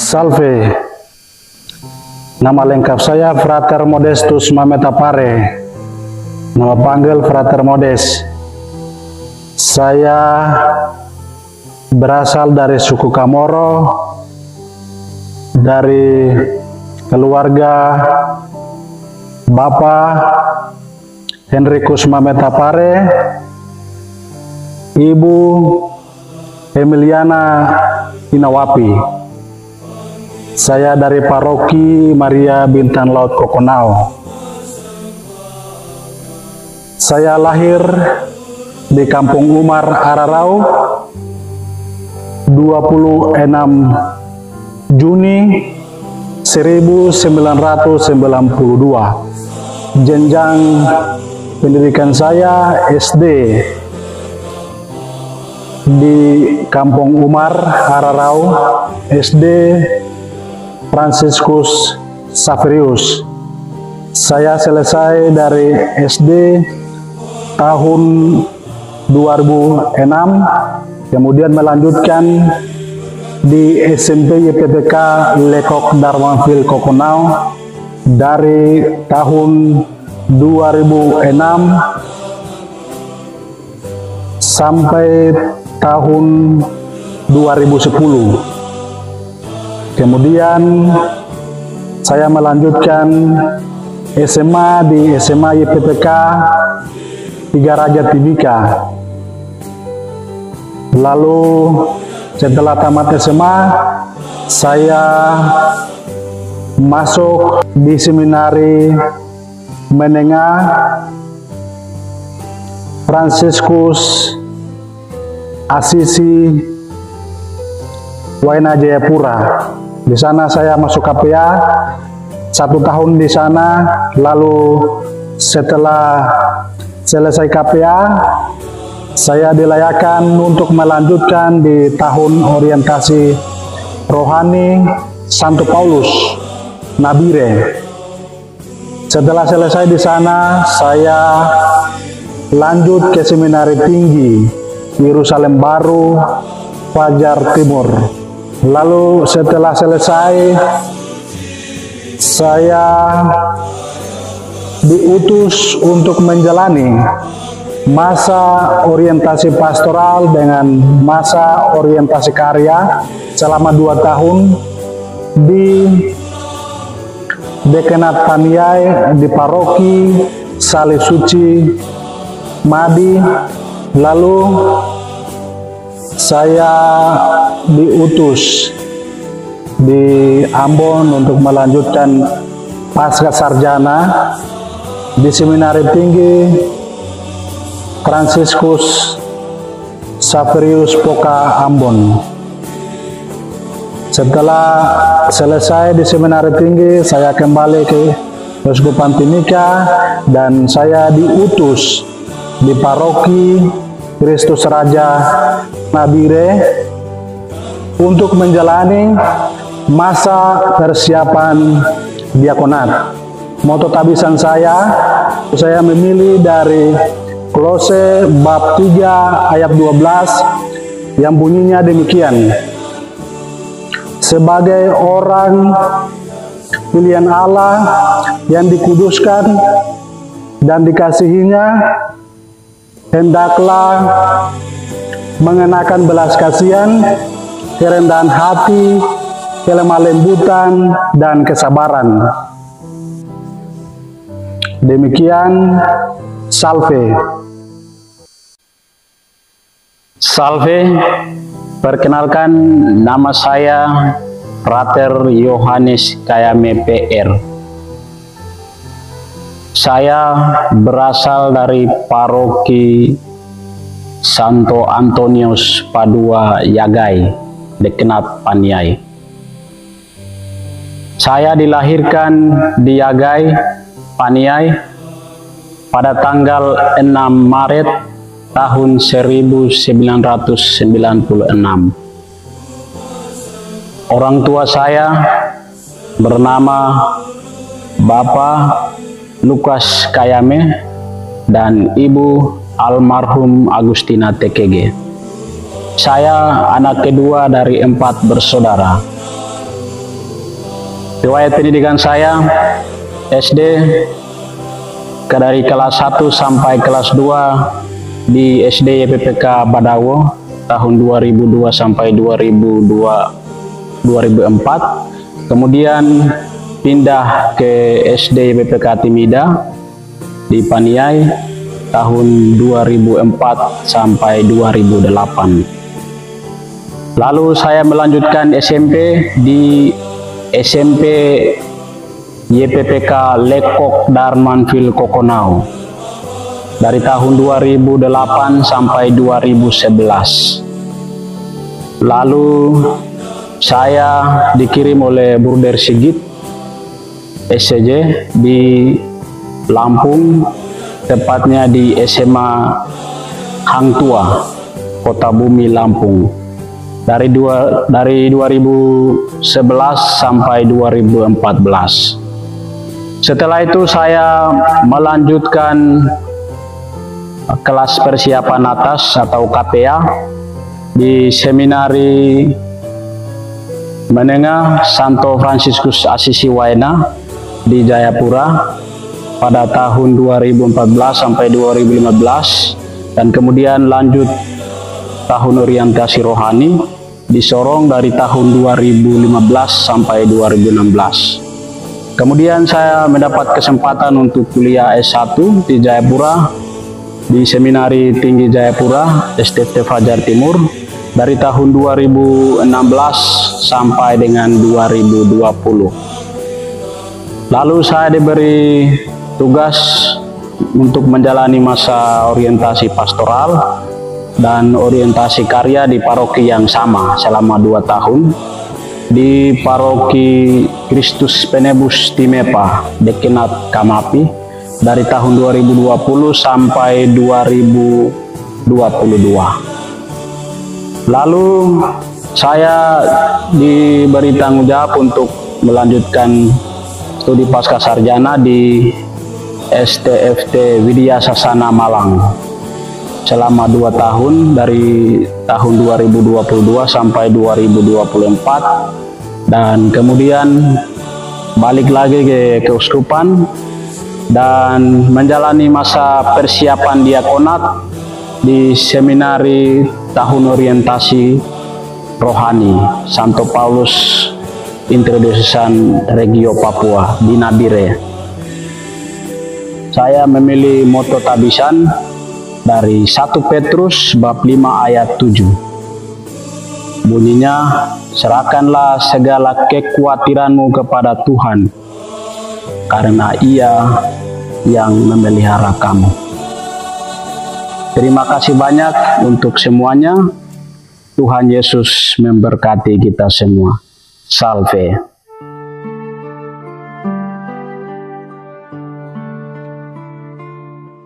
Salve. Nama lengkap saya Frater Modestus Mametapare. Nama panggil Frater Modes. Saya berasal dari suku Kamoro, dari keluarga Bapak Henricus Mametapare, Ibu Emiliana Inawapi. Saya dari Paroki Maria Bintang Laut Kokonau. Saya lahir di Kampung Umar Ararau 26 Juni 1992. Jenjang pendidikan saya SD di Kampung Umar Ararau, SD Franciscus Xaverius. Saya selesai dari SD tahun 2006, kemudian melanjutkan di SMP YPPK Lekok Darmanville Kokonau dari tahun 2006 sampai tahun 2010. Kemudian saya melanjutkan SMA di SMA YPPK Tiga Raja Timika. Lalu setelah tamat SMA, saya masuk di seminari menengah Franciscus Assisi Waina Jayapura. Di sana saya masuk KPA 1 tahun di sana. Lalu setelah selesai KPA, saya dilayakkan untuk melanjutkan di tahun orientasi rohani Santo Paulus Nabire. Setelah selesai di sana, saya lanjut ke seminari tinggi Yerusalem Baru, Fajar Timur. Lalu setelah selesai, saya diutus untuk menjalani masa orientasi pastoral dengan masa orientasi karya selama 2 tahun di Dekanat Paniai di Paroki Saleh Suci Madi. Lalu saya diutus di Ambon untuk melanjutkan pasca sarjana di Seminari Tinggi Franciscus Xaverius Poka Ambon. Setelah selesai di Seminari Tinggi, saya kembali ke Keuskupan Timika dan saya diutus di Paroki Kristus Raja Nabire untuk menjalani masa persiapan diakonat. Moto tabisan saya memilih dari Kolose bab 3 ayat 12 yang bunyinya demikian: sebagai orang pilihan Allah yang dikuduskan dan dikasihinya, hendaklah mengenakan belas kasihan, kerendahan hati, kelemah lembutan, dan kesabaran. Demikian, salve. Salve, perkenalkan nama saya Frater Yohanes Kayame PR. Saya berasal dari Paroki Santo Antonius Padua Yagai, Dekanat Paniai. Saya dilahirkan di Yagai, Paniai pada tanggal 6 Maret tahun 1996. Orang tua saya bernama Bapak Lukas Kayame dan Ibu almarhum Agustina TKG. Saya anak kedua dari 4 bersaudara. Riwayat pendidikan saya SD dari kelas 1 sampai kelas 2 di SD YPPK Badawo tahun 2002 sampai 2004. Kemudian pindah ke SD YPPK Timida di Paniai tahun 2004 sampai 2008. Lalu saya melanjutkan SMP di SMP YPPK Lekok Darmanville Kokonau dari tahun 2008 sampai 2011. Lalu saya dikirim oleh Bruder Sigit SCJ di Lampung, tepatnya di SMA Hang Tua, Kota Bumi, Lampung. Dari 2011 sampai 2014. Setelah itu saya melanjutkan kelas persiapan atas atau KPA di Seminari Menengah Santo Fransiskus Asisi Waena di Jayapura pada tahun 2014 sampai 2015, dan kemudian lanjut tahun orientasi rohani di Sorong dari tahun 2015 sampai 2016. Kemudian saya mendapat kesempatan untuk kuliah S1 di Jayapura di Seminari Tinggi Jayapura STT Fajar Timur dari tahun 2016 sampai dengan 2020. Lalu saya diberi tugas untuk menjalani masa orientasi pastoral dan orientasi karya di paroki yang sama selama 2 tahun di Paroki Kristus Penebus Timepa, Dekenat Kamapi dari tahun 2020 sampai 2022. Lalu saya diberi tanggung jawab untuk melanjutkan studi pasca sarjana di STFT Widya Sasana Malang selama 2 tahun dari tahun 2022 sampai 2024, dan kemudian balik lagi ke keuskupan dan menjalani masa persiapan diakonat di Seminari Tahun Orientasi Rohani Santo Paulus Interdiocesan Regio Papua di Nabire. Saya memilih moto tabisan dari 1 Petrus bab 5 ayat 7. Bunyinya, serahkanlah segala kekhawatiranmu kepada Tuhan, karena Ia yang memelihara kamu. Terima kasih banyak untuk semuanya. Tuhan Yesus memberkati kita semua. Salve.